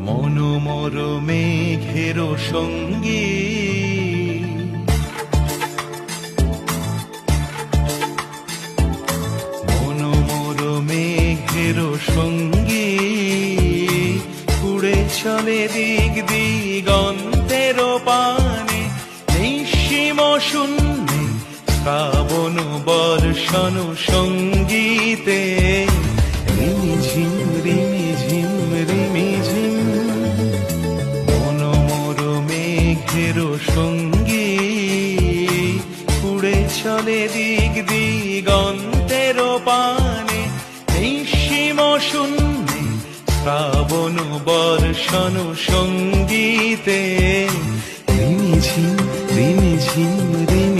মনোমর মেঘের সঙ্গী, মনোমর মেঘের সঙ্গী, উড়ে চলে দিক দিগন্তের পানে, নিঃসীম শূন্যে শ্রাবণ বর্ষণ সঙ্গীতে, রিমিঝিম রিমিঝিম রিমিঝিম। মনোমর মেঘের সঙ্গী, উড়ে চলে দিক দিগন্তের পানে, নিঃসীম শূন্যে শ্রাবণ বর্ষণ সঙ্গীতে, রিমিঝিম রিমিঝিম রিমিঝিম।